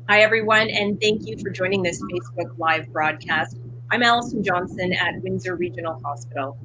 Hi, everyone, and thank you for joining this Facebook Live broadcast. I'm Allison Johnson at Windsor Regional Hospital.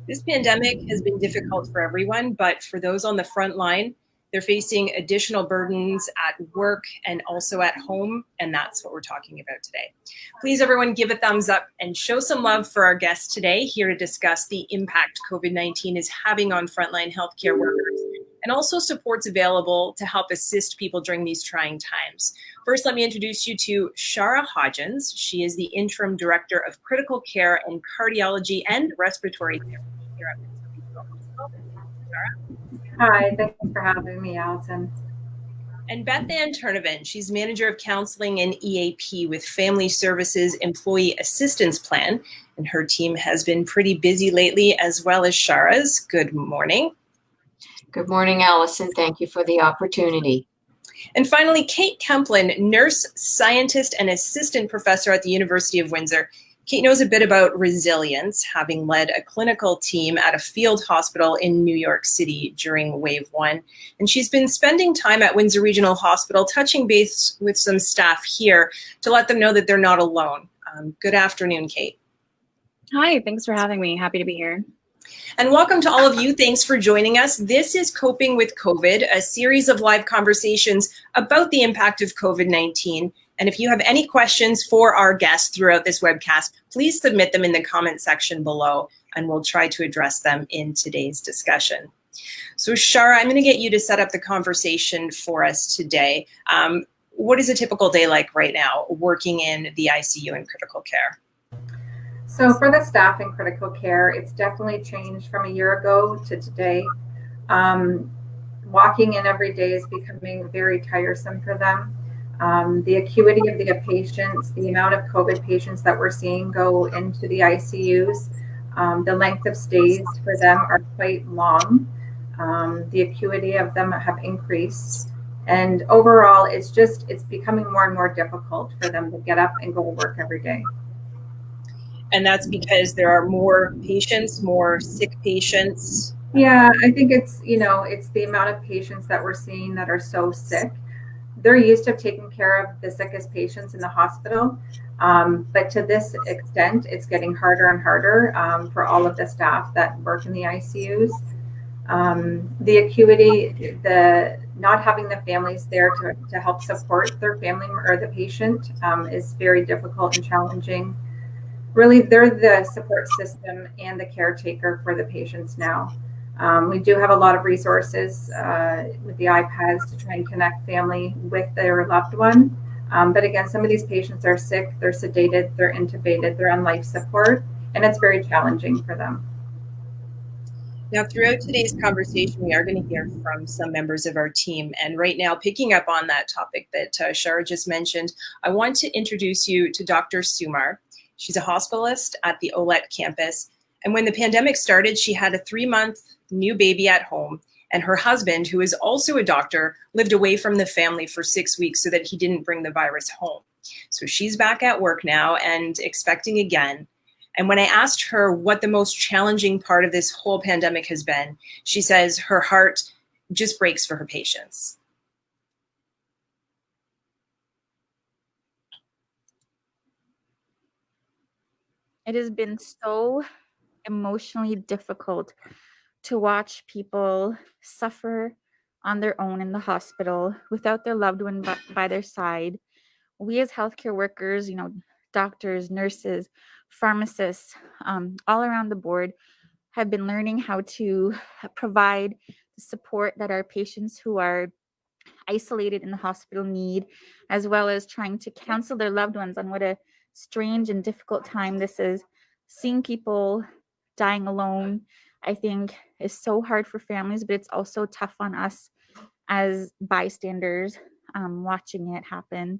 This pandemic has been difficult for everyone, but for those on the front line, they're facing additional burdens at work and also at home, and that's what we're talking about today. Please, everyone, give a thumbs up and show some love for our guest today, here to discuss the impact COVID-19 is having on frontline healthcare workers, and also supports available to help assist people during these trying times. First, let me introduce you to Sharra Hodgins. She is the Interim Director of Critical Care and Cardiology and Respiratory Therapy here at Windsor Regional Hospital. Sharra. Hi, thanks for having me, Allison. And Beth Anne Ternovan. She's Manager of Counselling and EAP with Family Services Employee Assistance Plan, and her team has been pretty busy lately, as well as Sharra's. Good morning. Good morning, Allison. Thank you for the opportunity. And finally, Kate Kemplin, nurse, scientist, and assistant professor at the University of Windsor. Kate knows a bit about resilience, having led a clinical team at a field hospital in New York City during Wave 1. And she's been spending time at Windsor Regional Hospital, touching base with some staff here to let them know that they're not alone. Good afternoon, Kate. Hi, thanks for having me. Happy to be here. And welcome to all of you. Thanks for joining us. This is Coping with COVID, a series of live conversations about the impact of COVID-19. And if you have any questions for our guests throughout this webcast, please submit them in the comment section below, and we'll try to address them in today's discussion. So Sharra, I'm going to get you to set up the conversation for us today. What is a typical day like right now, working in the ICU and critical care? So for the staff in critical care, it's definitely changed from a year ago to today. Walking in every day is becoming very tiresome for them. The acuity of the patients, the amount of COVID patients that we're seeing go into the ICUs, the length of stays for them are quite long. The acuity of them have increased. And overall, it's becoming more and more difficult for them to get up and go to work every day. And that's because there are more patients, more sick patients? Yeah, I think it's the amount of patients that we're seeing that are so sick. They're used to taking care of the sickest patients in the hospital. But to this extent, it's getting harder and harder for all of the staff that work in the ICUs. The acuity, the not having the families there to help support their family or the patient is very difficult and challenging. Really, they're the support system and the caretaker for the patients now. We do have a lot of resources with the iPads to try and connect family with their loved one. But again, some of these patients are sick, they're sedated, they're intubated, they're on life support, and it's very challenging for them. Now, throughout today's conversation, we are going to hear from some members of our team. And right now, picking up on that topic that Sharra just mentioned, I want to introduce you to Dr. Sumar. She's a hospitalist at the OLET campus. And when the pandemic started, she had a 3-month new baby at home. And her husband, who is also a doctor, lived away from the family for 6 weeks so that he didn't bring the virus home. So she's back at work now and expecting again. And when I asked her what the most challenging part of this whole pandemic has been, she says her heart just breaks for her patients. It has been so emotionally difficult to watch people suffer on their own in the hospital without their loved one by their side. We as healthcare workers, doctors, nurses, pharmacists, all around the board have been learning how to provide the support that our patients who are isolated in the hospital need, as well as trying to counsel their loved ones on what a strange and difficult time this is. Seeing people dying alone, I think, is so hard for families, but it's also tough on us as bystanders watching it happen.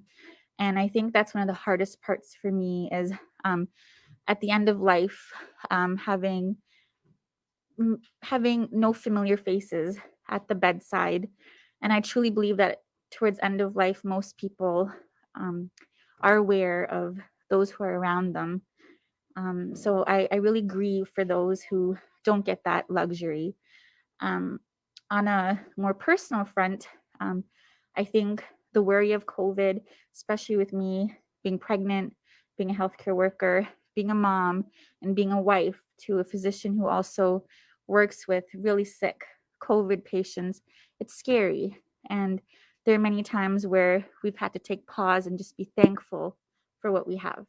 And I think that's one of the hardest parts for me is at the end of life, having no familiar faces at the bedside. And I truly believe that towards end of life, most people are aware of those who are around them. So I really grieve for those who don't get that luxury. On on a more personal front, I think the worry of COVID, especially with me being pregnant, being a healthcare worker, being a mom, and being a wife to a physician who also works with really sick COVID patients, it's scary. And there are many times where we've had to take pause and just be thankful for what we have.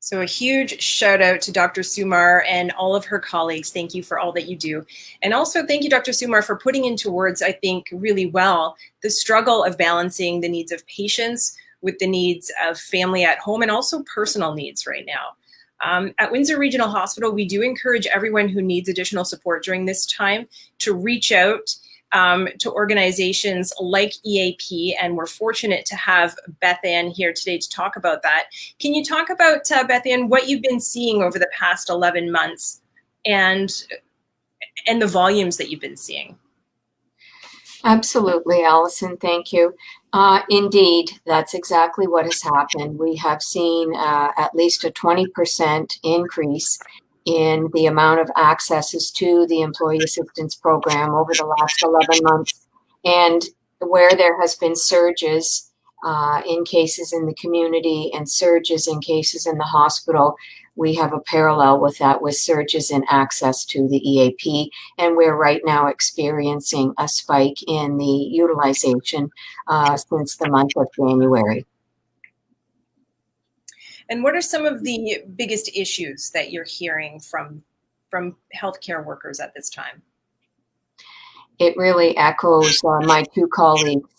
So a huge shout out to Dr. Sumar and all of her colleagues. Thank you for all that you do. And also thank you, Dr. Sumar, for putting into words, I think, really well, the struggle of balancing the needs of patients with the needs of family at home and also personal needs right now. At Windsor Regional Hospital, we do encourage everyone who needs additional support during this time to reach out to organizations like EAP, and we're fortunate to have Beth Anne here today to talk about that. Can you talk about, Beth Anne, what you've been seeing over the past 11 months and the volumes that you've been seeing? Absolutely, Allison, thank you. Indeed, that's exactly what has happened. We have seen at least a 20% increase in the amount of accesses to the Employee Assistance Program over the last 11 months. And where there has been surges in cases in the community and surges in cases in the hospital, we have a parallel with that with surges in access to the EAP. And we're right now experiencing a spike in the utilization since the month of January. And what are some of the biggest issues that you're hearing from healthcare workers at this time? It really echoes my two colleagues.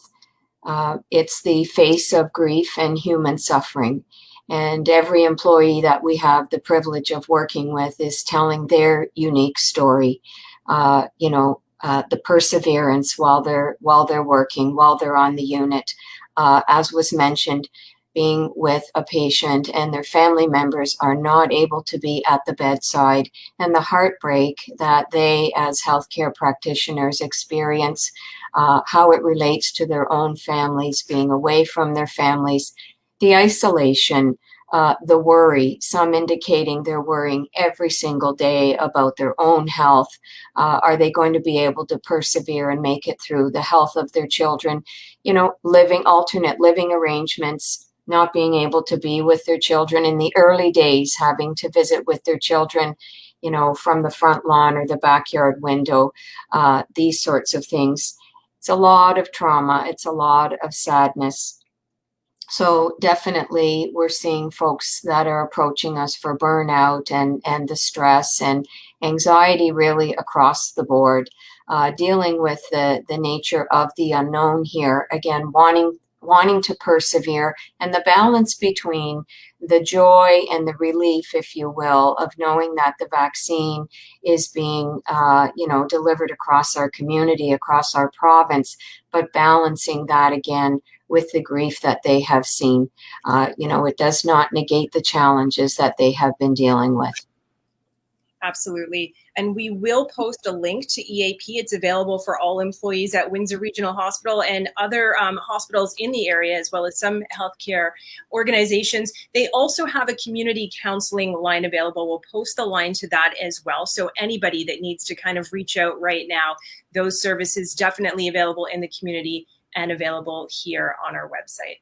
It's the face of grief and human suffering. And every employee that we have the privilege of working with is telling their unique story. The perseverance while they're working, while they're on the unit, as was mentioned, being with a patient and their family members are not able to be at the bedside, and the heartbreak that they as healthcare practitioners experience, how it relates to their own families, being away from their families, the isolation, the worry, some indicating they're worrying every single day about their own health. Are they going to be able to persevere and make it through? The health of their children, alternate living arrangements, not being able to be with their children in the early days, having to visit with their children, from the front lawn or the backyard window, these sorts of things. It's a lot of trauma. It's a lot of sadness. So definitely we're seeing folks that are approaching us for burnout and the stress and anxiety really across the board, dealing with the nature of the unknown here, again, wanting to persevere, and the balance between the joy and the relief, if you will, of knowing that the vaccine is being, delivered across our community, across our province, but balancing that again with the grief that they have seen. It does not negate the challenges that they have been dealing with. Absolutely. And we will post a link to EAP. It's available for all employees at Windsor Regional Hospital and other hospitals in the area, as well as some healthcare organizations. They also have a community counseling line available. We'll post the line to that as well. So anybody that needs to kind of reach out right now, those services definitely available in the community and available here on our website.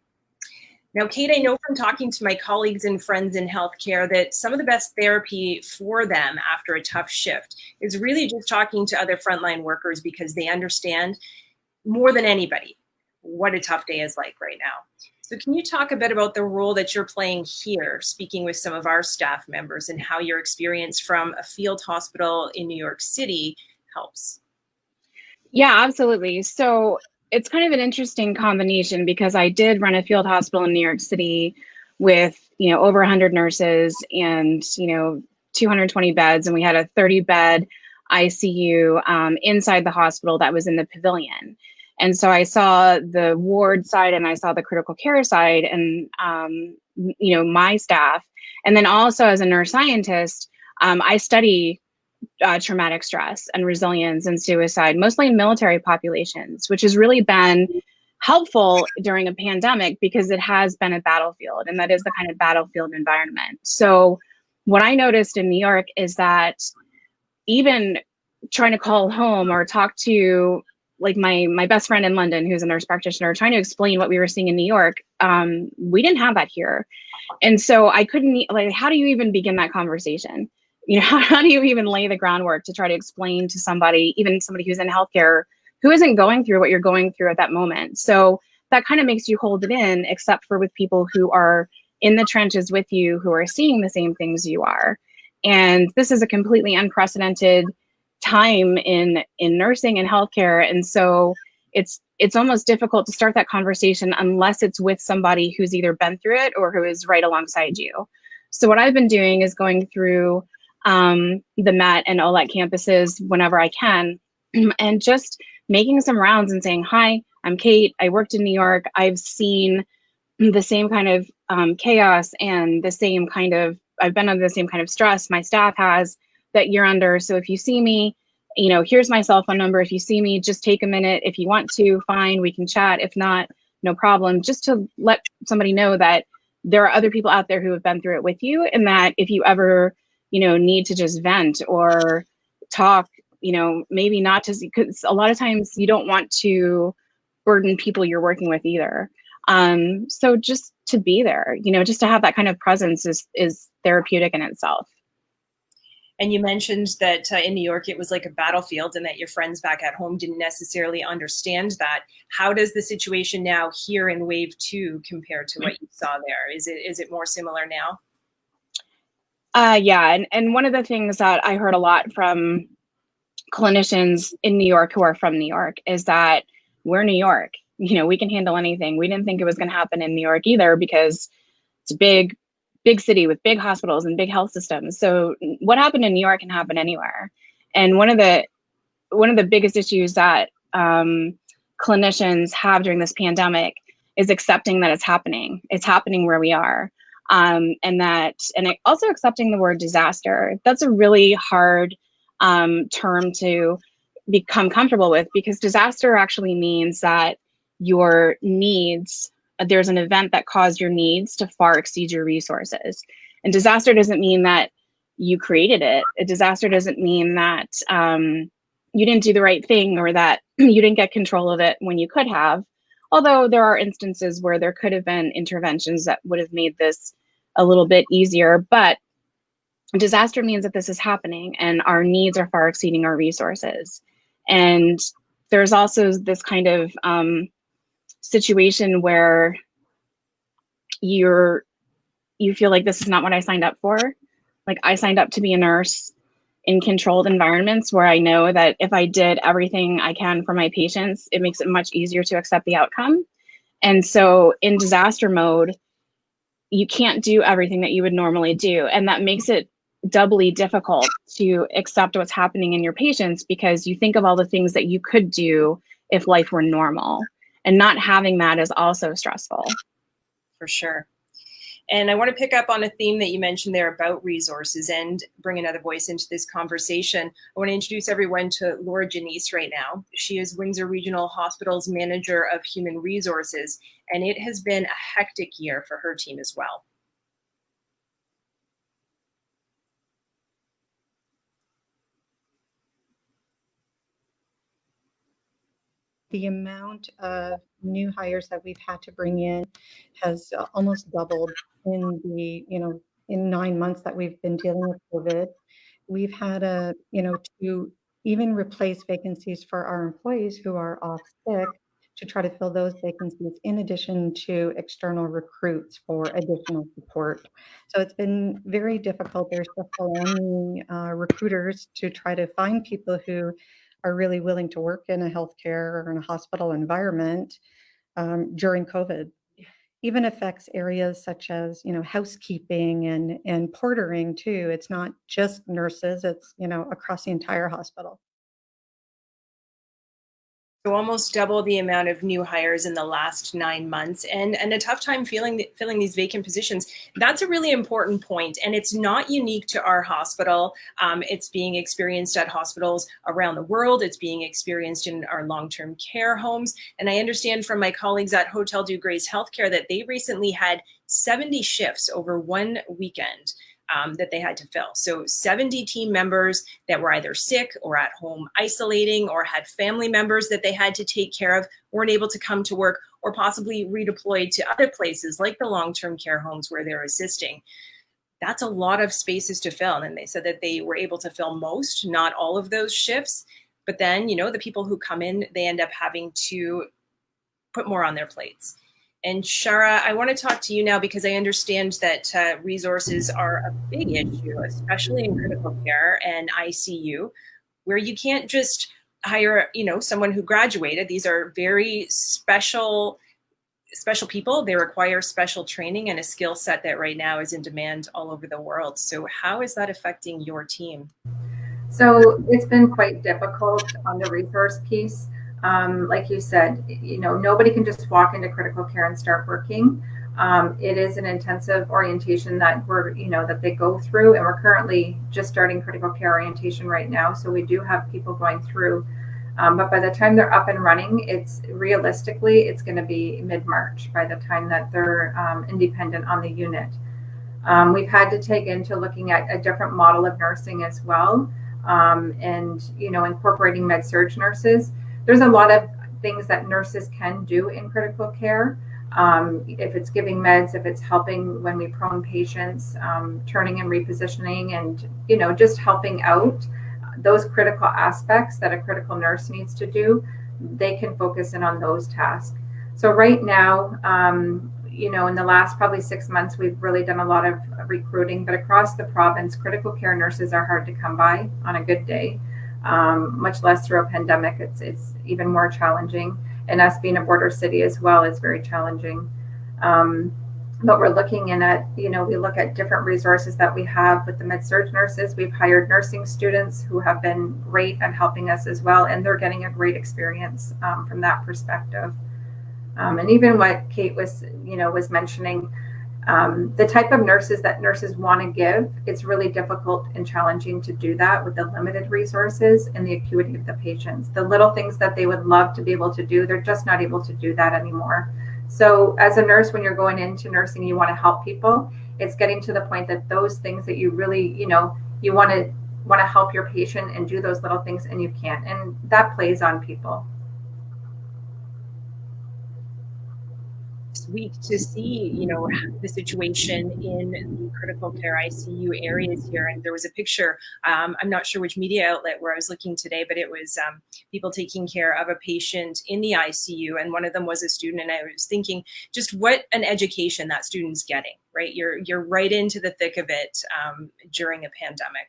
Now, Kate, I know from talking to my colleagues and friends in healthcare that some of the best therapy for them after a tough shift is really just talking to other frontline workers, because they understand more than anybody what a tough day is like right now. So can you talk a bit about the role that you're playing here, speaking with some of our staff members, and how your experience from a field hospital in New York City helps? Yeah, absolutely. So it's kind of an interesting combination, because I did run a field hospital in New York City with, over 100 nurses and, 220 beds. And we had a 30-bed ICU inside the hospital that was in the pavilion. And so I saw the ward side and I saw the critical care side and, my staff. And then also as a nurse scientist, I study traumatic stress and resilience and suicide, mostly in military populations, which has really been helpful during a pandemic because it has been a battlefield, and that is the kind of battlefield environment. So what I noticed in New York is that even trying to call home or talk to like my best friend in London, who's a nurse practitioner, trying to explain what we were seeing in New York. We didn't have that here. And so I couldn't, like, how do you even begin that conversation? How do you even lay the groundwork to try to explain to somebody, even somebody who's in healthcare, who isn't going through what you're going through at that moment? So that kind of makes you hold it in, except for with people who are in the trenches with you, who are seeing the same things you are. And this is a completely unprecedented time in nursing and healthcare. And so it's almost difficult to start that conversation unless it's with somebody who's either been through it or who is right alongside you. So what I've been doing is going through the MET and OLEC campuses whenever I can, and just making some rounds and saying, hi, I'm Kate. I worked in New York. I've seen the same kind of chaos and the same kind of, I've been under the same kind of stress my staff has that you're under. So if you see me, here's my cell phone number. If you see me, just take a minute. If you want to, fine, we can chat. If not, no problem. Just to let somebody know that there are other people out there who have been through it with you, and that if you ever, need to just vent or talk, maybe not to, because a lot of times you don't want to burden people you're working with either. So just to be there, just to have that kind of presence is therapeutic in itself. And you mentioned that in New York, it was like a battlefield, and that your friends back at home didn't necessarily understand that. How does the situation now here in Wave 2 compare to what you saw there? Is it more similar now? Yeah, and one of the things that I heard a lot from clinicians in New York who are from New York is that we're New York. We can handle anything. We didn't think it was going to happen in New York either, because it's a big city with big hospitals and big health systems. So what happened in New York can happen anywhere. And one of the biggest issues that clinicians have during this pandemic is accepting that it's happening. It's happening where we are. And also accepting the word disaster. That's a really hard term to become comfortable with, because disaster actually means that your needs, there's an event that caused your needs to far exceed your resources. And disaster doesn't mean that you created it. A disaster doesn't mean that you didn't do the right thing, or that you didn't get control of it when you could have. Although there are instances where there could have been interventions that would have made this a little bit easier. But disaster means that this is happening and our needs are far exceeding our resources. And there's also this kind of situation where you feel like this is not what I signed up for. Like, I signed up to be a nurse in controlled environments where I know that if I did everything I can for my patients, it makes it much easier to accept the outcome. And so in disaster mode, you can't do everything that you would normally do. And that makes it doubly difficult to accept what's happening in your patients, because you think of all the things that you could do if life were normal. And not having that is also stressful. For sure. And I want to pick up on a theme that you mentioned there about resources and bring another voice into this conversation. I want to introduce everyone to Laura Janiece right now. She is Windsor Regional Hospital's Manager of Human Resources, and it has been a hectic year for her team as well. The amount of new hires that we've had to bring in has almost doubled in the, in 9 months that we've been dealing with COVID. We've had to even replace vacancies for our employees who are off sick, to try to fill those vacancies, in addition to external recruits for additional support. So it's been very difficult. There's still recruiters to try to find people who are really willing to work in a healthcare or in a hospital environment during COVID. Even affects areas such as, housekeeping and portering too. It's not just nurses, it's, across the entire hospital. So almost double the amount of new hires in the last 9 months, and a tough time filling these vacant positions. That's a really important point, and it's not unique to our hospital. It's being experienced at hospitals around the world. It's being experienced in our long-term care homes. And I understand from my colleagues at Hotel du Grace Healthcare that they recently had 70 shifts over one weekend. that they had to fill. So 70 team members that were either sick or at home isolating or had family members that they had to take care of, weren't able to come to work, or possibly redeployed to other places like the long-term care homes where they're assisting. That's a lot of spaces to fill. And they said that they were able to fill most, not all of those shifts. But then, the people who come in, they end up having to put more on their plates. And Sharra, I want to talk to you now because I understand that resources are a big issue, especially in critical care and ICU, where you can't just hire, someone who graduated. These are very special people. They require special training and a skill set that right now is in demand all over the world. So how is that affecting your team? So it's been quite difficult on the resource piece. Like you said, nobody can just walk into critical care and start working. It is an intensive orientation that that they go through, and we're currently just starting critical care orientation right now. So we do have people going through, but by the time they're up and running, it's going to be mid-March by the time that they're independent on the unit. We've had to take into looking at a different model of nursing as well, and incorporating med-surg nurses. There's a lot of things that nurses can do in critical care. If it's giving meds, if it's helping when we prone patients, turning and repositioning, and just helping out those critical aspects that a critical nurse needs to do, they can focus in on those tasks. So right now, in the last probably 6 months, we've really done a lot of recruiting, but across the province, critical care nurses are hard to come by on a good day, much less through a pandemic. It's even more challenging. And us being a border city as well is very challenging. But we're looking in at, we look at different resources that we have with the med-surg nurses. We've hired nursing students who have been great at helping us as well, and they're getting a great experience from that perspective. And even what Kate was mentioning, the type of nurses that nurses want to give, it's really difficult and challenging to do that with the limited resources and the acuity of the patients. The little things that they would love to be able to do, they're just not able to do that anymore. So as a nurse, when you're going into nursing, you want to help people. It's getting to the point that those things that you really, you want to help your patient and do those little things, and you can't. And that plays on people. Week to see, the situation in the critical care ICU areas here. And there was a picture, I'm not sure which media outlet where I was looking today, but it was people taking care of a patient in the ICU. And one of them was a student. And I was thinking just what an education that student's getting, right? You're right into the thick of it during a pandemic.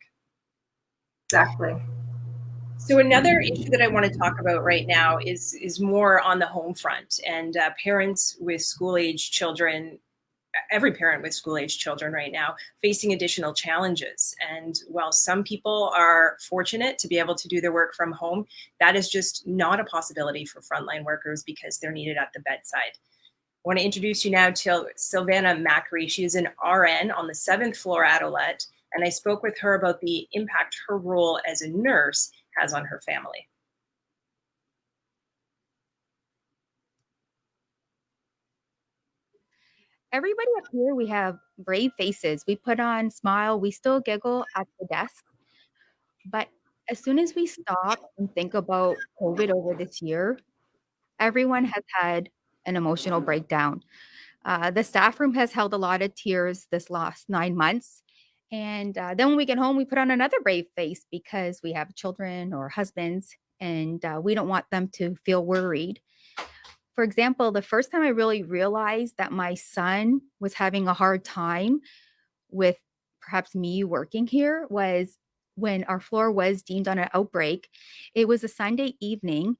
Exactly. So another issue that I want to talk about right now is more on the home front, and parents with school-age children, every parent with school-age children right now, facing additional challenges. And while some people are fortunate to be able to do their work from home, that is just not a possibility for frontline workers because they're needed at the bedside. I want to introduce you now to Sylvana Macri. She is an RN on the 7th floor at Adelette, and I spoke with her about the impact her role as a nurse has on her family. Everybody up here, we have brave faces. We put on smile. We still giggle at the desk. But as soon as we stop and think about COVID over this year, everyone has had an emotional breakdown. The staff room has held a lot of tears this last 9 months. And then when we get home, we put on another brave face because we have children or husbands, and we don't want them to feel worried. For example, the first time I really realized that my son was having a hard time with perhaps me working here was when our floor was deemed on an outbreak. It was a Sunday evening,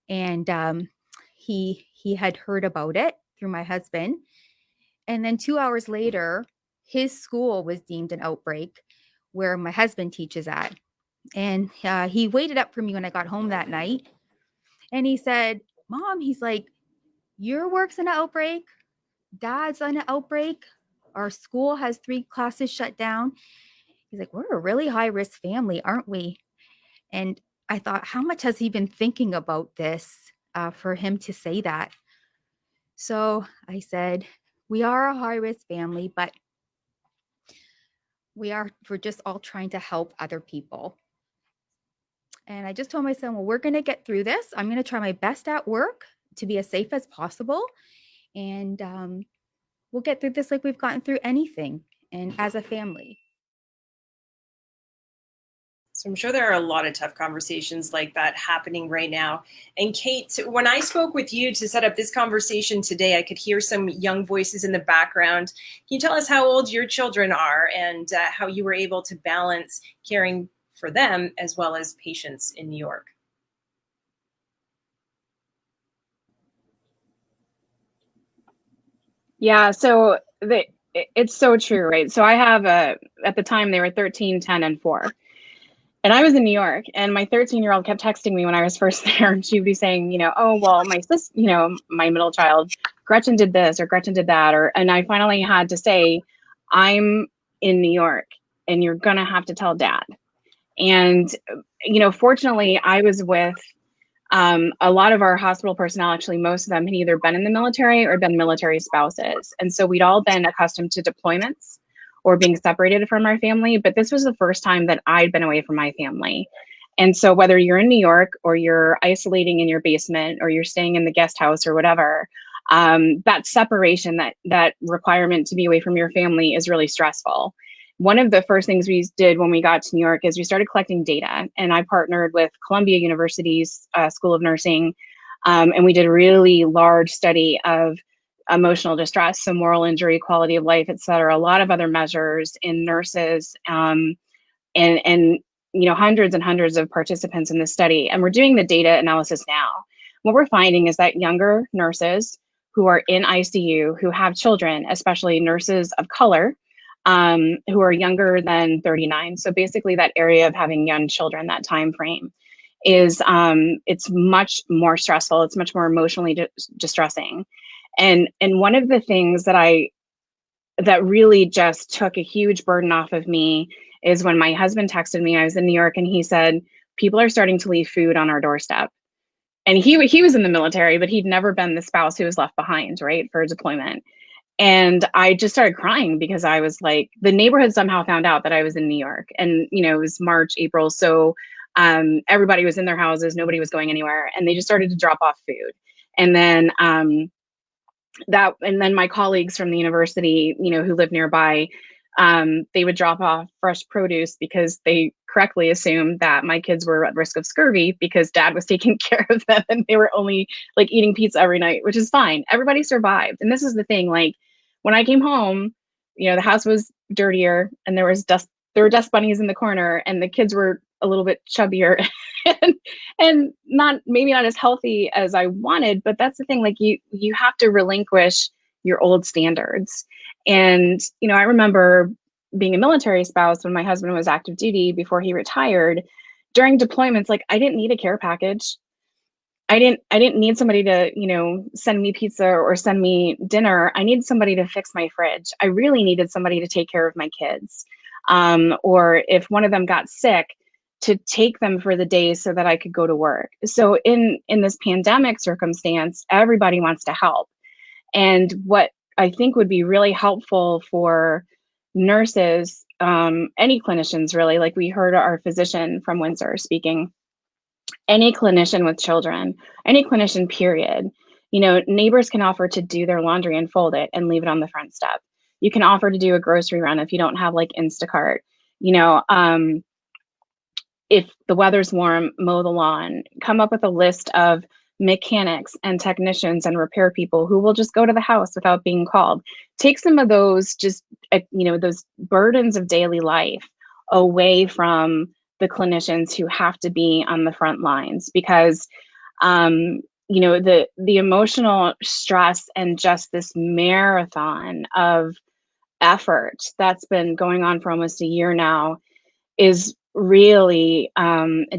and he had heard about it through my husband. And then 2 hours later, his school was deemed an outbreak where my husband teaches at. And he waited up for me when I got home that night. And he said, Mom, he's like, your work's an outbreak. Dad's on an outbreak. Our school has 3 classes shut down. He's like, we're a really high risk family, aren't we? And I thought, how much has he been thinking about this for him to say that? So I said, we are a high risk family, but we're just all trying to help other people. And I just told my son, well, we're going to get through this. I'm going to try my best at work to be as safe as possible. And we'll get through this like we've gotten through anything, and as a family. So I'm sure there are a lot of tough conversations like that happening right now. And Kate, when I spoke with you to set up this conversation today, I could hear some young voices in the background. Can you tell us how old your children are and how you were able to balance caring for them as well as patients in New York? Yeah, so it's so true, right? So I have at the time they were 13, 10, and 4. And I was in New York, and my 13-year-old kept texting me when I was first there, and she'd be saying, oh, well, my sister, my middle child, Gretchen did this or Gretchen did that, and I finally had to say, I'm in New York, and you're gonna have to tell Dad. And fortunately, I was with a lot of our hospital personnel. Actually, most of them had either been in the military or been military spouses, and so we'd all been accustomed to deployments or being separated from our family, but this was the first time that I'd been away from my family. And so whether you're in New York or you're isolating in your basement or you're staying in the guest house or whatever, that separation, that requirement to be away from your family is really stressful. One of the first things we did when we got to New York is we started collecting data, and I partnered with Columbia University's School of Nursing, and we did a really large study of emotional distress, so moral injury, quality of life, et cetera, a lot of other measures in nurses, and hundreds and hundreds of participants in this study. And we're doing the data analysis now. What we're finding is that younger nurses who are in ICU, who have children, especially nurses of color, who are younger than 39. So basically that area of having young children, that time frame, is it's much more stressful. It's much more emotionally distressing. And one of the things that really just took a huge burden off of me is when my husband texted me. I was in New York, and he said, people are starting to leave food on our doorstep. And he was in the military, but he'd never been the spouse who was left behind, right, for a deployment. And I just started crying because I was like, the neighborhood somehow found out that I was in New York, and it was March, April, so everybody was in their houses, nobody was going anywhere, and they just started to drop off food. And then my colleagues from the university, who live nearby, they would drop off fresh produce because they correctly assumed that my kids were at risk of scurvy because Dad was taking care of them, and they were only like eating pizza every night, which is fine. Everybody survived. And this is the thing, like when I came home, the house was dirtier, and there were dust bunnies in the corner, and the kids were a little bit chubbier and maybe not as healthy as I wanted. But that's the thing, like you have to relinquish your old standards. And, I remember being a military spouse when my husband was active duty before he retired. During deployments, like I didn't need a care package. I didn't need somebody to, send me pizza or send me dinner. I needed somebody to fix my fridge. I really needed somebody to take care of my kids. Or if one of them got sick, to take them for the day so that I could go to work. So in this pandemic circumstance, everybody wants to help. And what I think would be really helpful for nurses, any clinicians really, like we heard our physician from Windsor speaking, any clinician with children, any clinician period, neighbors can offer to do their laundry and fold it and leave it on the front step. You can offer to do a grocery run if you don't have like Instacart, if the weather's warm, mow the lawn, come up with a list of mechanics and technicians and repair people who will just go to the house without being called. Take some of those those burdens of daily life away from the clinicians who have to be on the front lines, because the emotional stress and just this marathon of effort that's been going on for almost a year now is really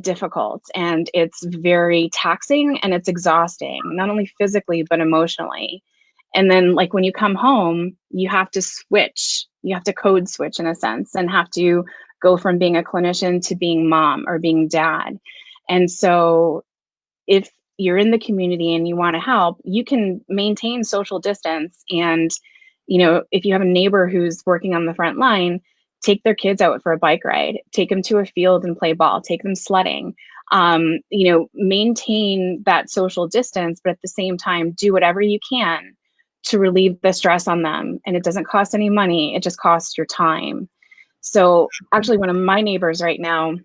difficult, and it's very taxing, and it's exhausting, not only physically but emotionally. And then like when you come home, you have to code switch in a sense, and have to go from being a clinician to being mom or being dad. And so if you're in the community and you want to help, you can maintain social distance. And if you have a neighbor who's working on the front line, take their kids out for a bike ride, take them to a field and play ball, take them sledding, maintain that social distance, but at the same time, do whatever you can to relieve the stress on them. And it doesn't cost any money. It just costs your time. So actually one of my neighbors right now,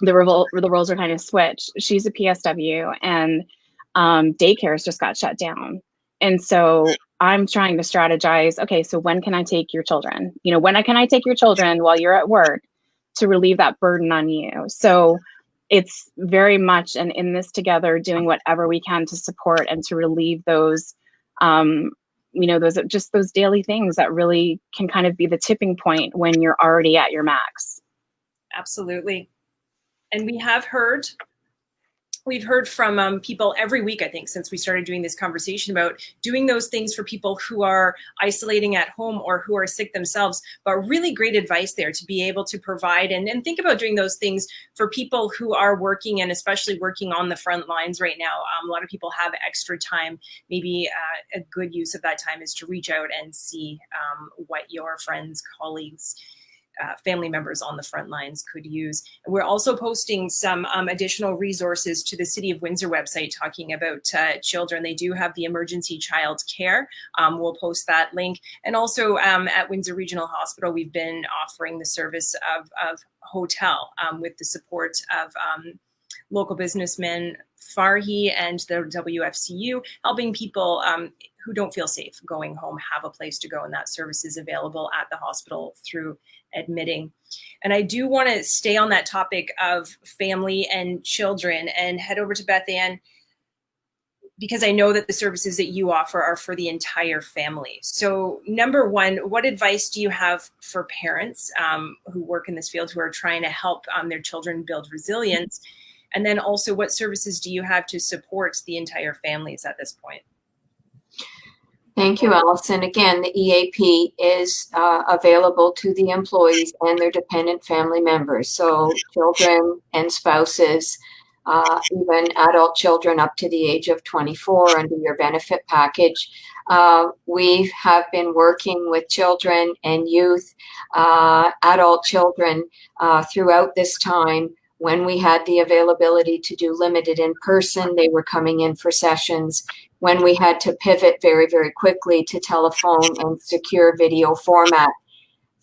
the roles are kind of switched. She's a PSW and daycares just got shut down. And so I'm trying to strategize, okay, so when can I take your children? When can I take your children while you're at work to relieve that burden on you? So it's very much an in this together, doing whatever we can to support and to relieve those, those daily things that really can kind of be the tipping point when you're already at your max. Absolutely. And we've heard from people every week, I think, since we started doing this conversation about doing those things for people who are isolating at home or who are sick themselves, but really great advice there to be able to provide and think about doing those things for people who are working and especially working on the front lines right now. A lot of people have extra time. Maybe a good use of that time is to reach out and see what your friends, colleagues, family members on the front lines could use. We're also posting some additional resources to the City of Windsor website talking about children. They do have the emergency child care. We'll post that link. And also at Windsor Regional Hospital, we've been offering the service of hotel with the support of local businessman Farhi and the WFCU, helping people who don't feel safe going home have a place to go, and that service is available at the hospital through admitting. And I do want to stay on that topic of family and children and head over to Beth Anne, because I know that the services that you offer are for the entire family. So number one, what advice do you have for parents who work in this field who are trying to help their children build resilience? And then also, what services do you have to support the entire families at this point? Thank you, Allison. Again, the EAP is available to the employees and their dependent family members. So children and spouses, even adult children up to the age of 24 under your benefit package. We have been working with children and youth, adult children throughout this time. When we had the availability to do limited in person, they were coming in for sessions. When we had to pivot very, very quickly to telephone and secure video format,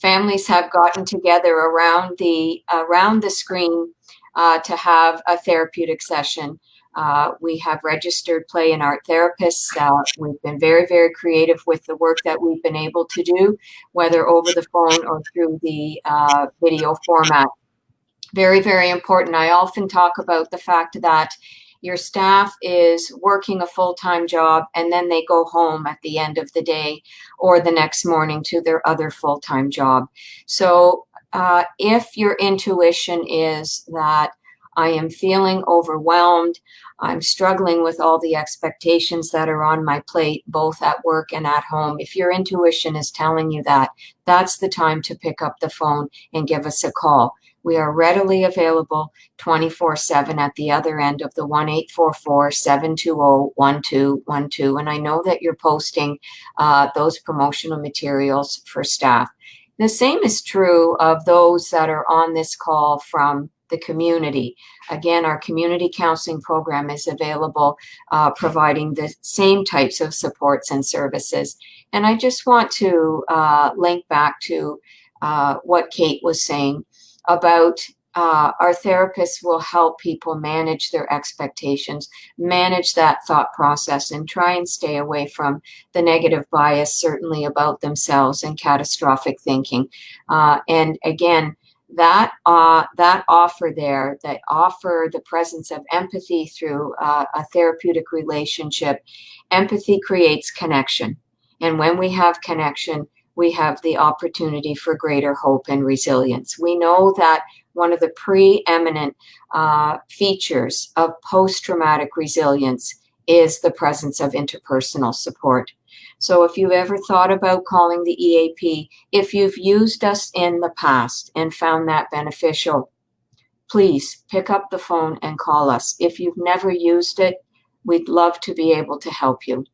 families have gotten together around the screen to have a therapeutic session. We have registered play and art therapists. We've been very, very creative with the work that we've been able to do, whether over the phone or through the video format. Very, very important. I often talk about the fact that your staff is working a full-time job and then they go home at the end of the day or the next morning to their other full-time job. So if your intuition is that I am feeling overwhelmed, I'm struggling with all the expectations that are on my plate, both at work and at home, if your intuition is telling you that, that's the time to pick up the phone and give us a call. We are readily available 24/7 at the other end of the 1-844-720-1212. And I know that you're posting those promotional materials for staff. The same is true of those that are on this call from the community. Again, our community counseling program is available, providing the same types of supports and services. And I just want to link back to what Kate was saying about our therapists will help people manage their expectations, manage that thought process, and try and stay away from the negative bias, certainly about themselves, and catastrophic thinking. And again, that offer there, that offer the presence of empathy through a therapeutic relationship. Empathy creates connection. And when we have connection, we have the opportunity for greater hope and resilience. We know that one of the preeminent features of post-traumatic resilience is the presence of interpersonal support. So if you've ever thought about calling the EAP, if you've used us in the past and found that beneficial, please pick up the phone and call us. If you've never used it, we'd love to be able to help you.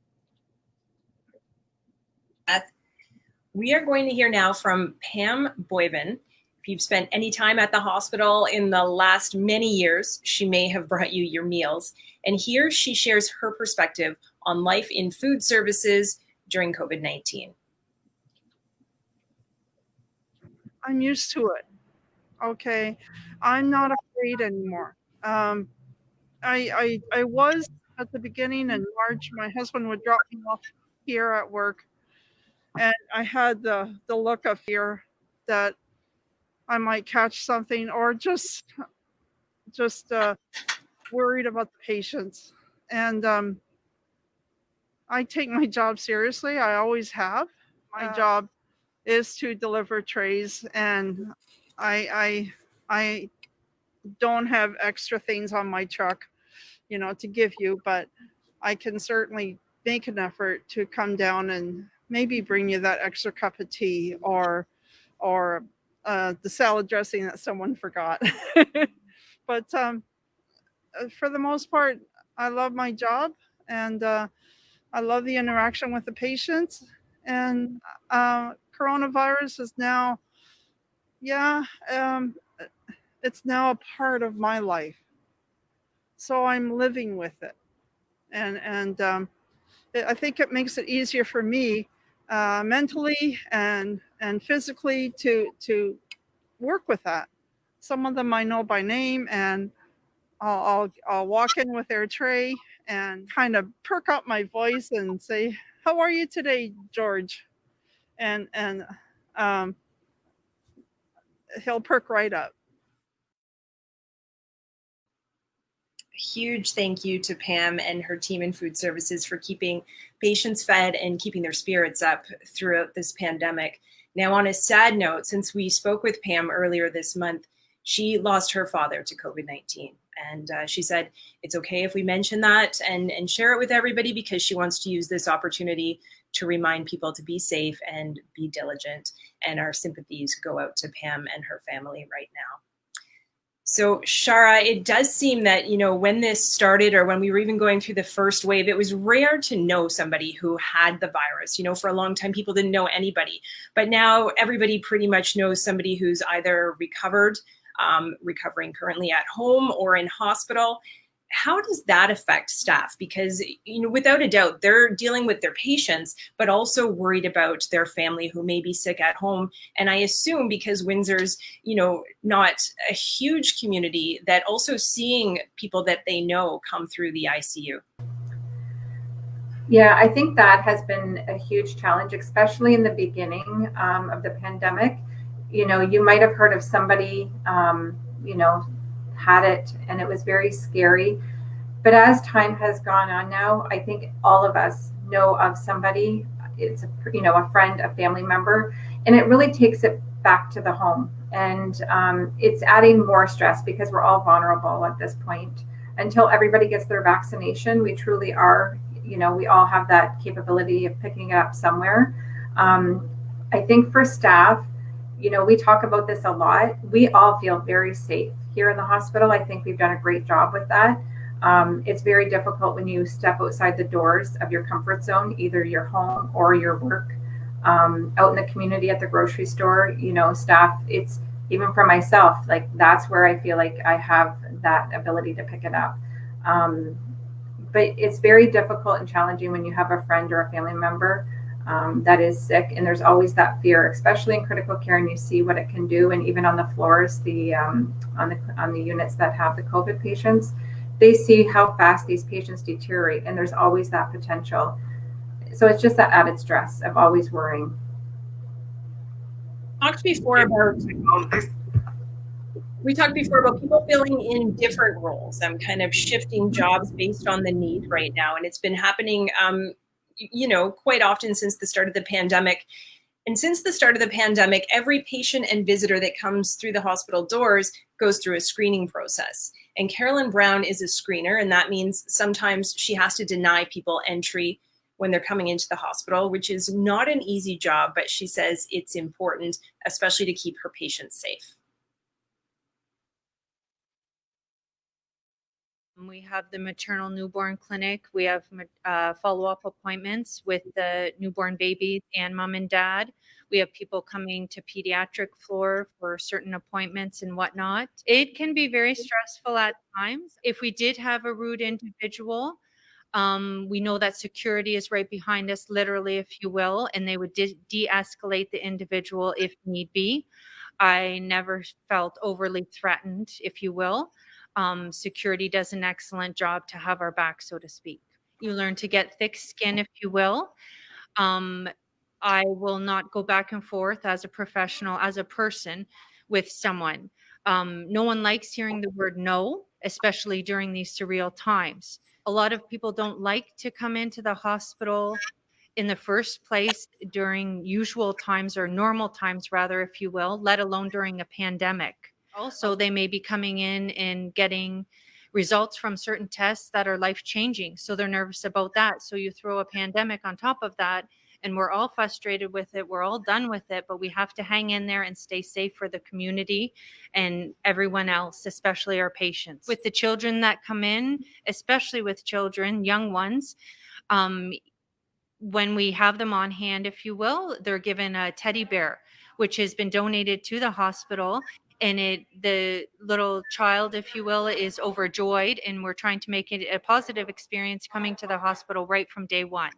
We are going to hear now from Pam Boyven. If you've spent any time at the hospital in the last many years, she may have brought you your meals. And here she shares her perspective on life in food services during COVID-19. I'm used to it. Okay. I'm not afraid anymore. I was at the beginning in March. My husband would drop me off here at work, and I had the look of fear that I might catch something, or just worried about the patients. And I take my job seriously. I always have. My job is to deliver trays, and I don't have extra things on my truck, to give you, but I can certainly make an effort to come down and maybe bring you that extra cup of tea, or the salad dressing that someone forgot. But for the most part, I love my job, and I love the interaction with the patients. And coronavirus is now, it's now a part of my life. So I'm living with it. And I think it makes it easier for me mentally and physically to work with that. Some of them I know by name, and I'll walk in with their tray and kind of perk up my voice and say, "How are you today, George?" And he'll perk right up. Huge thank you to Pam and her team in food services for keeping patients fed and keeping their spirits up throughout this pandemic. Now, on a sad note, since we spoke with Pam earlier this month, she lost her father to COVID-19. And she said it's okay if we mention that and share it with everybody, because she wants to use this opportunity to remind people to be safe and be diligent. And our sympathies go out to Pam and her family right now. So, Sharra, it does seem that, when this started, or when we were even going through the first wave, it was rare to know somebody who had the virus. For a long time, people didn't know anybody. But now everybody pretty much knows somebody who's either recovered, recovering currently at home, or in hospital. How does that affect staff? Because, without a doubt, they're dealing with their patients, but also worried about their family who may be sick at home. And I assume because Windsor's, not a huge community, that also seeing people that they know come through the ICU. Yeah, I think that has been a huge challenge, especially in the beginning of the pandemic. You might have heard of somebody, had it, and it was very scary. But as time has gone on now, I think all of us know of somebody, it's a friend, a family member, and it really takes it back to the home. And it's adding more stress because we're all vulnerable at this point. Until everybody gets their vaccination, we truly are, we all have that capability of picking it up somewhere. I think for staff, we talk about this a lot. We all feel very safe here in the hospital. I think we've done a great job with that. It's very difficult when you step outside the doors of your comfort zone, either your home or your work. Out in the community, at the grocery store, staff, it's even for myself, like that's where I feel like I have that ability to pick it up. But it's very difficult and challenging when you have a friend or a family member that is sick, and there's always that fear, especially in critical care, and you see what it can do. And even on the floors, on the units that have the COVID patients, they see how fast these patients deteriorate, and there's always that potential. So it's just that added stress of always worrying. We talked before about people filling in different roles. I'm kind of shifting jobs based on the need right now, and it's been happening quite often since the start of the pandemic. And since the start of the pandemic, every patient and visitor that comes through the hospital doors goes through a screening process. And Carolyn Brown is a screener, and that means sometimes she has to deny people entry when they're coming into the hospital, which is not an easy job, but she says it's important, especially to keep her patients safe. We have the maternal newborn clinic. We have follow-up appointments with the newborn babies and mom and dad. We have people coming to pediatric floor for certain appointments and whatnot. It can be very stressful at times. If we did have a rude individual, we know that security is right behind us, literally, if you will, and they would de-escalate the individual if need be. I never felt overly threatened, if you will. Security does an excellent job to have our back, so to speak. You learn to get thick skin, if you will. I will not go back and forth as a professional, as a person with someone. No one likes hearing the word no, especially during these surreal times. A lot of people don't like to come into the hospital in the first place during usual times, or normal times rather, if you will, let alone during a pandemic. Also, they may be coming in and getting results from certain tests that are life-changing, so they're nervous about that. So you throw a pandemic on top of that, and we're all frustrated with it. We're all done with it, but we have to hang in there and stay safe for the community and everyone else, especially our patients. With the children that come in, especially with children, young ones, when we have them on hand, if you will, they're given a teddy bear, which has been donated to the hospital. And the little child, if you will, is overjoyed, and we're trying to make it a positive experience coming to the hospital right from day one.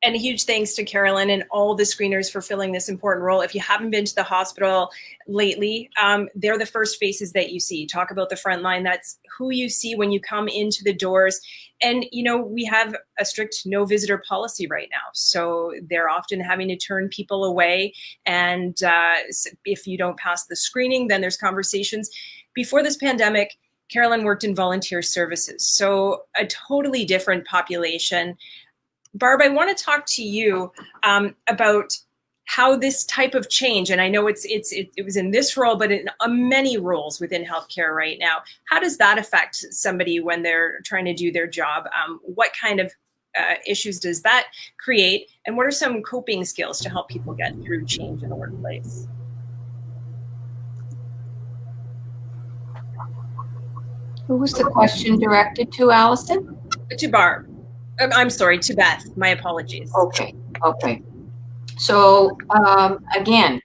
And a huge thanks to Carolyn and all the screeners for filling this important role. If you haven't been to the hospital lately, they're the first faces that you see. Talk about the frontline. That's who you see when you come into the doors. And, you know, we have a strict no visitor policy right now. So they're often having to turn people away. And if you don't pass the screening, then there's conversations. Before this pandemic, Carolyn worked in volunteer services. So a totally different population. Barb, I want to talk to you about how this type of change, and I know it was in this role, but in many roles within healthcare right now, how does that affect somebody when they're trying to do their job? What kind of issues does that create? And what are some coping skills to help people get through change in the workplace? Who was the question directed to, Allison? To Barb. I'm sorry, to Beth. My apologies. Okay. So again,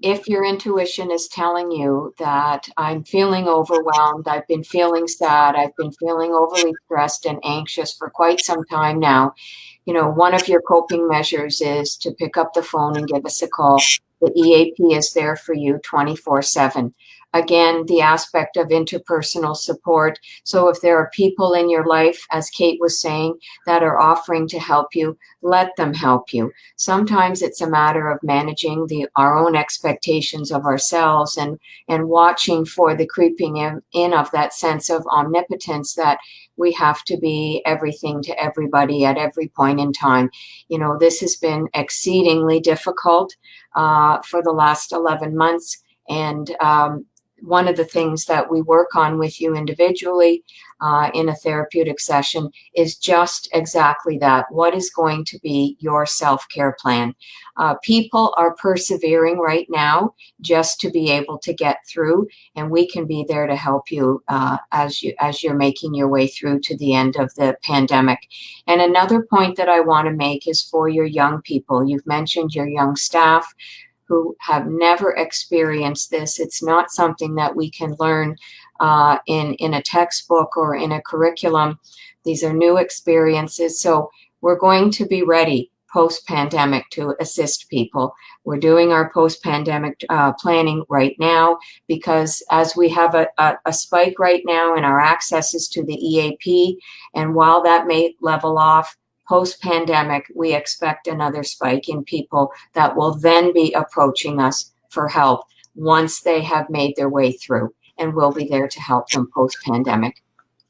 if your intuition is telling you that I'm feeling overwhelmed, I've been feeling sad, I've been feeling overly stressed and anxious for quite some time now, you know, one of your coping measures is to pick up the phone and give us a call. The EAP is there for you 24/7. Again, the aspect of interpersonal support. So if there are people in your life, as Kate was saying, that are offering to help you, let them help you. Sometimes it's a matter of managing our own expectations of ourselves and watching for the creeping in of that sense of omnipotence that we have to be everything to everybody at every point in time. You know, this has been exceedingly difficult for the last 11 months. And one of the things that we work on with you individually in a therapeutic session is just exactly that. What is going to be your self-care plan? People are persevering right now just to be able to get through, and we can be there to help you as you're making your way through to the end of the pandemic. And another point that I want to make is for your young people. You've mentioned your young staff who have never experienced this. It's not something that we can learn in a textbook or in a curriculum. These are new experiences. So we're going to be ready post-pandemic to assist people. We're doing our post-pandemic planning right now because as we have a spike right now in our accesses to the EAP, and while that may level off, post-pandemic, we expect another spike in people that will then be approaching us for help once they have made their way through, and we'll be there to help them post-pandemic.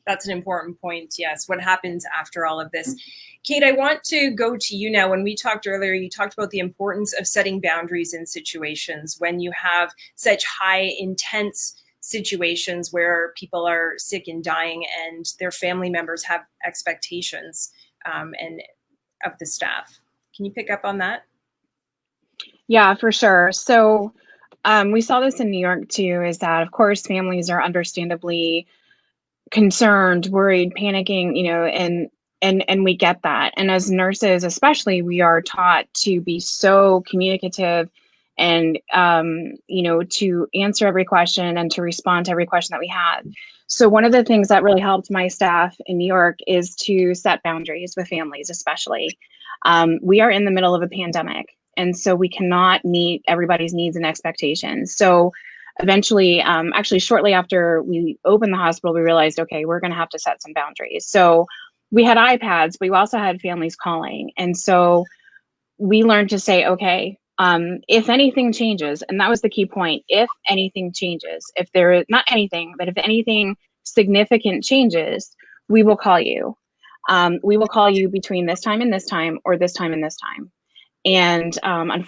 That's an important point, yes. What happens after all of this? Kate, I want to go to you now. When we talked earlier, you talked about the importance of setting boundaries in situations when you have such high, intense situations where people are sick and dying and their family members have expectations and of the staff. Can you pick up on that? Yeah, for sure. So we saw this in New York too, is that of course families are understandably concerned, worried, panicking, and we get that. And as nurses, especially, we are taught to be so communicative and, to answer every question and to respond to every question that we have. So one of the things that really helped my staff in New York is to set boundaries with families, especially. We are in the middle of a pandemic, and so we cannot meet everybody's needs and expectations. So eventually, actually shortly after we opened the hospital, we realized, okay, we're going to have to set some boundaries. So we had iPads, but we also had families calling. And so we learned to say, okay, if anything changes, and that was the key point, if anything changes, if there is not anything, but if anything significant changes, we will call you. We will call you between this time and this time, or this time and this time. And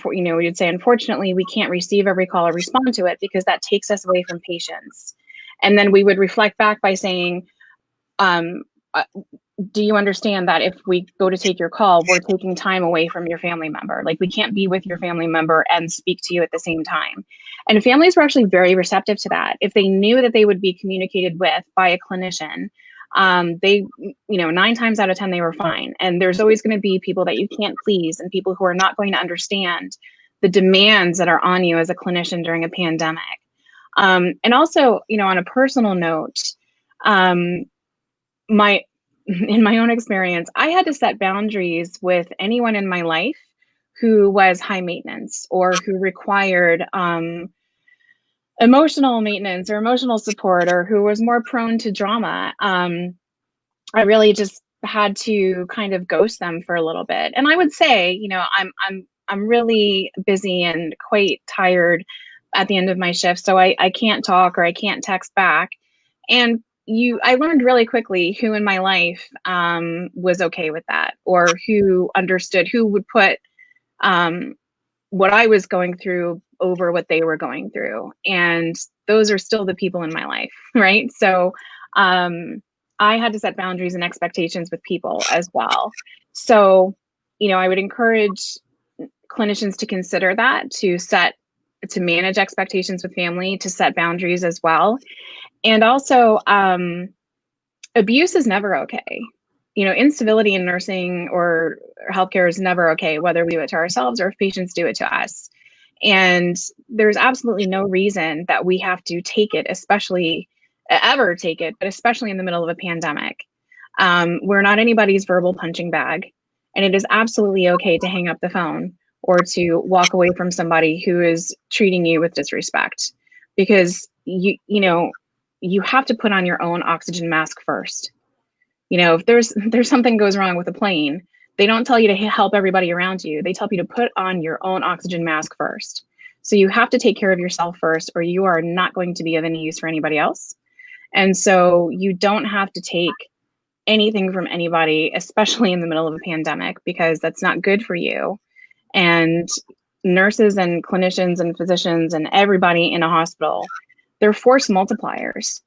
we would say, unfortunately, we can't receive every call or respond to it because that takes us away from patients. And then we would reflect back by saying, do you understand that if we go to take your call, we're taking time away from your family member? Like, we can't be with your family member and speak to you at the same time. And families were actually very receptive to that. If they knew that they would be communicated with by a clinician, they, 9 times out of 10, they were fine. And there's always going to be people that you can't please and people who are not going to understand the demands that are on you as a clinician during a pandemic. And also, on a personal note, in my own experience, I had to set boundaries with anyone in my life who was high maintenance or who required emotional maintenance or emotional support, or who was more prone to drama. I really just had to kind of ghost them for a little bit. And I would say, I'm really busy and quite tired at the end of my shift, so I can't talk or I can't text back. And I learned really quickly who in my life was okay with that, or who understood, who would put what I was going through over what they were going through. And those are still the people in my life, right? So I had to set boundaries and expectations with people as well. So, I would encourage clinicians to consider that, to manage expectations with family, to set boundaries as well. And also, abuse is never okay. Incivility in nursing or healthcare is never okay, whether we do it to ourselves or if patients do it to us. And there's absolutely no reason that we have to take it, but especially in the middle of a pandemic. We're not anybody's verbal punching bag, and it is absolutely okay to hang up the phone or to walk away from somebody who is treating you with disrespect, because you have to put on your own oxygen mask first. If there's something goes wrong with a plane, they don't tell you to help everybody around you. They tell you to put on your own oxygen mask first. So you have to take care of yourself first, or you are not going to be of any use for anybody else. And so you don't have to take anything from anybody, especially in the middle of a pandemic, because that's not good for you. And nurses and clinicians and physicians and everybody in a hospital, they're force multipliers.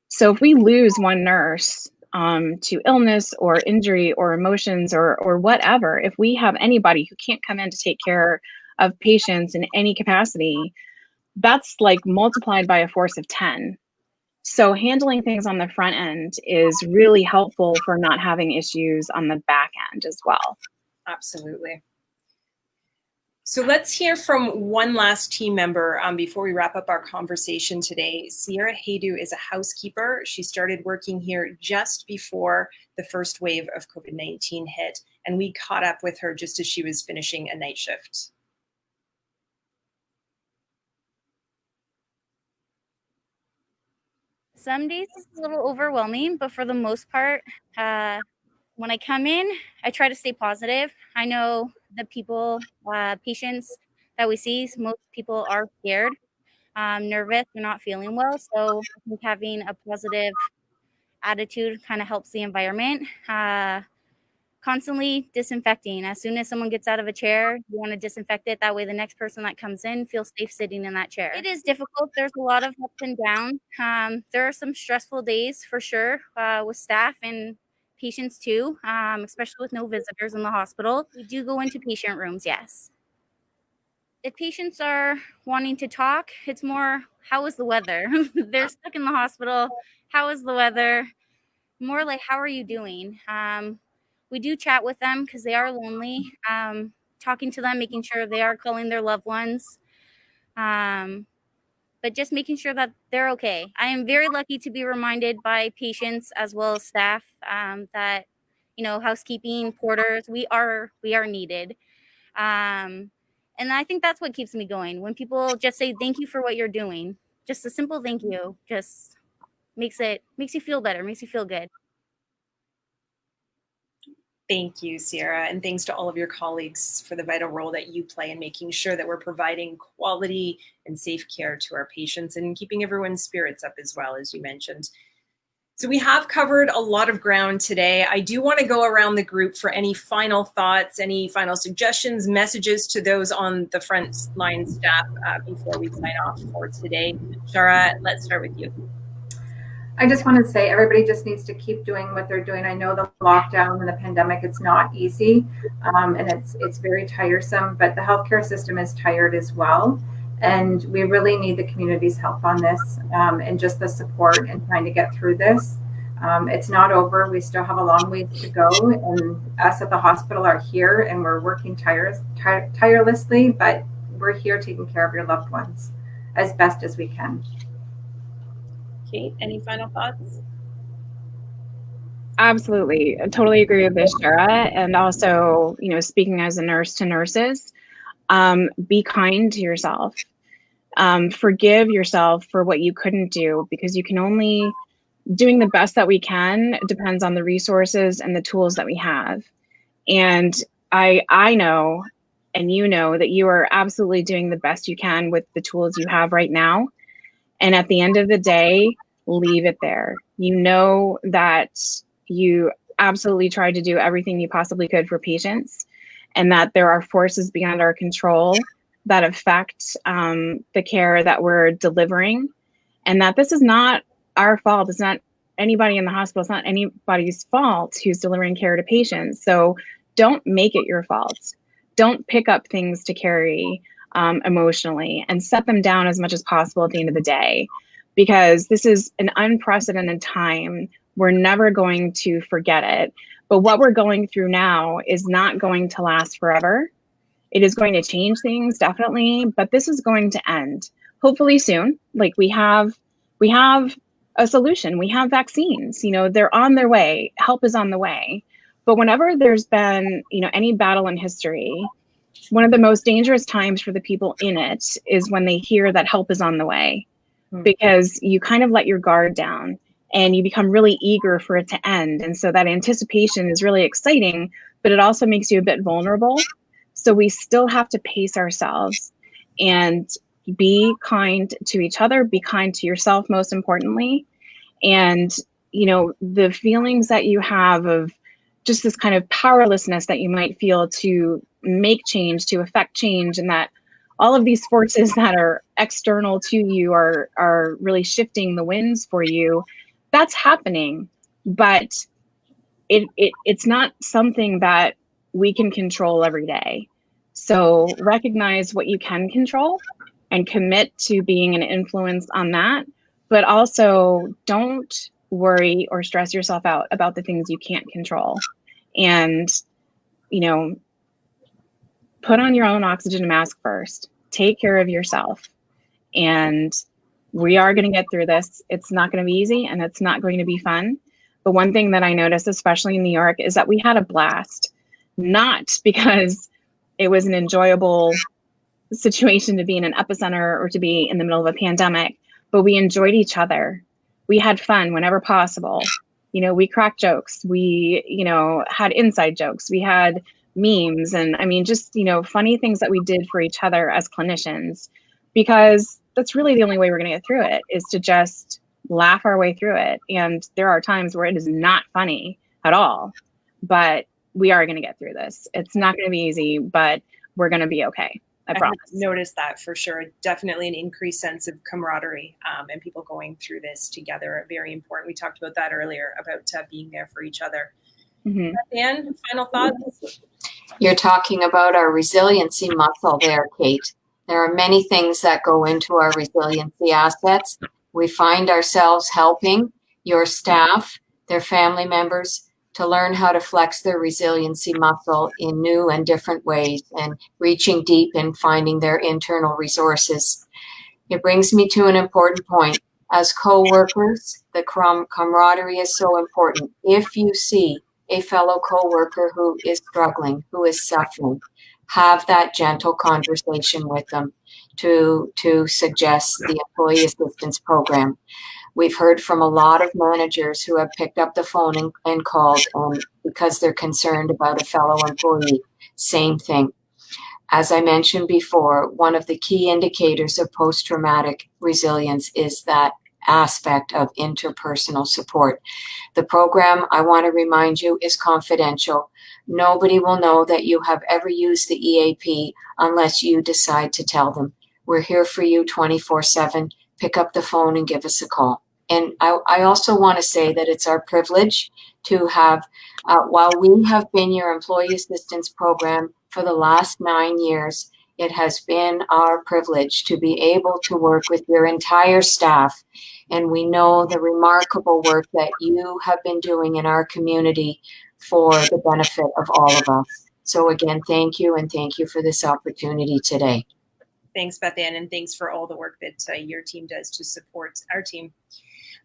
So if we lose one nurse to illness or injury or emotions or whatever, if we have anybody who can't come in to take care of patients in any capacity, that's like multiplied by a force of 10. So handling things on the front end is really helpful for not having issues on the back end as well. Absolutely. So let's hear from one last team member before we wrap up our conversation today. Sharra Hodgins is a housekeeper. She started working here just before the first wave of COVID-19 hit, and we caught up with her just as she was finishing a night shift. Some days it's a little overwhelming, but for the most part, when I come in, I try to stay positive. I know the patients that we see, most people are scared, nervous, they're not feeling well. So I think having a positive attitude kind of helps the environment. Constantly disinfecting. As soon as someone gets out of a chair, you want to disinfect it. That way the next person that comes in feels safe sitting in that chair. It is difficult. There's a lot of ups and downs. There are some stressful days for sure with staff and patients too, especially with no visitors in the hospital. We do go into patient rooms, yes. if patients are wanting to talk, it's more, how is the weather? They're stuck in the hospital. How is the weather? More like, how are you doing? We do chat with them because they are lonely. Talking to them, making sure they are calling their loved ones. But just making sure that they're okay. I am very lucky to be reminded by patients as well as staff that, housekeeping, porters, we are needed. And I think that's what keeps me going. When people just say thank you for what you're doing, just a simple thank you, just makes you feel better, makes you feel good. Thank you, Sierra, and thanks to all of your colleagues for the vital role that you play in making sure that we're providing quality and safe care to our patients and keeping everyone's spirits up as well, as you mentioned. So we have covered a lot of ground today. I do want to go around the group for any final thoughts, any final suggestions, messages to those on the frontline staff before we sign off for today. Sharra, let's start with you. I just want to say everybody just needs to keep doing what they're doing. I know the lockdown and the pandemic, it's not easy, and it's very tiresome, but the healthcare system is tired as well. And we really need the community's help on this, and just the support and trying to get through this. It's not over. We still have a long ways to go, and us at the hospital are here and we're working tirelessly, but we're here taking care of your loved ones as best as we can. Kate, any final thoughts? Absolutely. I totally agree with this, Sharra. And also, speaking as a nurse to nurses, be kind to yourself. Forgive yourself for what you couldn't do, because you can only doing the best that we can depends on the resources and the tools that we have. And I know, and you know, that you are absolutely doing the best you can with the tools you have right now. And at the end of the day, leave it there. You know that you absolutely tried to do everything you possibly could for patients, and that there are forces beyond our control that affect the care that we're delivering, and that this is not our fault. It's not anybody in the hospital. It's not anybody's fault who's delivering care to patients. So don't make it your fault. Don't pick up things to carry emotionally, and set them down as much as possible at the end of the day, because this is an unprecedented time. We're never going to forget it. But what we're going through now is not going to last forever. It is going to change things, definitely, but this is going to end hopefully soon. Like we have a solution. We have vaccines, they're on their way. Help is on the way. But whenever there's been, any battle in history, one of the most dangerous times for the people in it is when they hear that help is on the way, because you kind of let your guard down and you become really eager for it to end. And so that anticipation is really exciting, but it also makes you a bit vulnerable. So we still have to pace ourselves and be kind to each other, be kind to yourself, most importantly. And, the feelings that you have of just this kind of powerlessness that you might feel to make change, to affect change, and that all of these forces that are external to you are really shifting the winds for you. That's happening, but it's not something that we can control every day. So recognize what you can control and commit to being an influence on that, but also don't worry or stress yourself out about the things you can't control. And, put on your own oxygen mask first. Take care of yourself. And we are going to get through this. It's not going to be easy, and it's not going to be fun. But one thing that I noticed, especially in New York, is that we had a blast, not because it was an enjoyable situation to be in an epicenter or to be in the middle of a pandemic, but we enjoyed each other. We had fun whenever possible. We cracked jokes. We, had inside jokes. We had memes and just, funny things that we did for each other as clinicians, because that's really the only way we're going to get through it, is to just laugh our way through it. And there are times where it is not funny at all, but we are going to get through this. It's not going to be easy, but we're going to be okay. I promise. Noticed that for sure. Definitely an increased sense of camaraderie and people going through this together are very important. We talked about that earlier, about being there for each other. Mm-hmm. Beth Anne, final thoughts? You're talking about our resiliency muscle there, Kate. There are many things that go into our resiliency assets. We find ourselves helping your staff, their family members, to learn how to flex their resiliency muscle in new and different ways and reaching deep and finding their internal resources. It brings me to an important point. As co-workers, the camaraderie is so important. If you see a fellow co-worker who is struggling, who is suffering, have that gentle conversation with them to suggest the employee assistance program. We've heard from a lot of managers who have picked up the phone and called because they're concerned about a fellow employee. Same thing. As I mentioned before, one of the key indicators of post-traumatic resilience is that aspect of interpersonal support. The program, I want to remind you, is confidential. Nobody will know that you have ever used the EAP unless you decide to tell them. We're here for you 24/7. Pick up the phone and give us a call. And I also want to say that it's our privilege to have, while we have been your employee assistance program for the last 9 years, it has been our privilege to be able to work with your entire staff. And we know the remarkable work that you have been doing in our community for the benefit of all of us. So again, thank you, and thank you for this opportunity today. Thanks, Beth Anne, and thanks for all the work that your team does to support our team.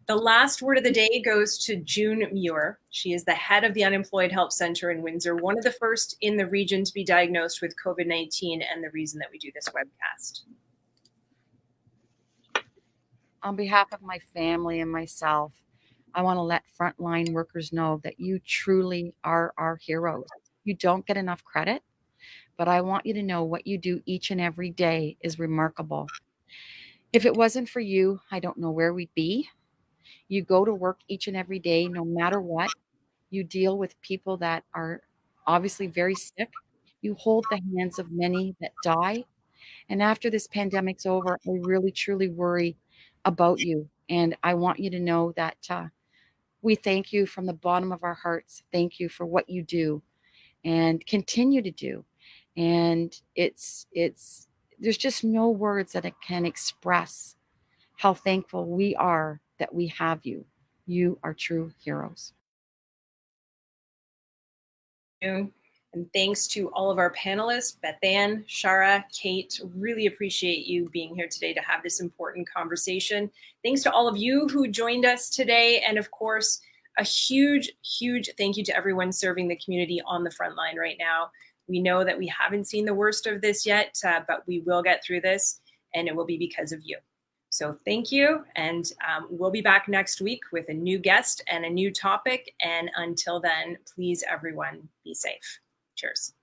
The last word of the day goes to June Muir. She is the head of the Unemployed Help Center in Windsor, one of the first in the region to be diagnosed with COVID-19, and the reason that we do this webcast. On behalf of my family and myself, I want to let frontline workers know that you truly are our heroes. You don't get enough credit, but I want you to know what you do each and every day is remarkable. If it wasn't for you, I don't know where we'd be. You go to work each and every day, no matter what. You deal with people that are obviously very sick. You hold the hands of many that die. And after this pandemic's over, I really, truly worry about you. And I want you to know that we thank you from the bottom of our hearts. Thank you for what you do and continue to do. And there's just no words that it can express how thankful we are that we have you. You are true heroes. And thanks to all of our panelists, Beth Anne, Sharra, Kate. Really appreciate you being here today to have this important conversation. Thanks to all of you who joined us today. And of course, a huge, huge thank you to everyone serving the community on the front line right now. We know that we haven't seen the worst of this yet, but we will get through this, and it will be because of you. So thank you, and we'll be back next week with a new guest and a new topic. And until then, please, everyone, be safe. Cheers.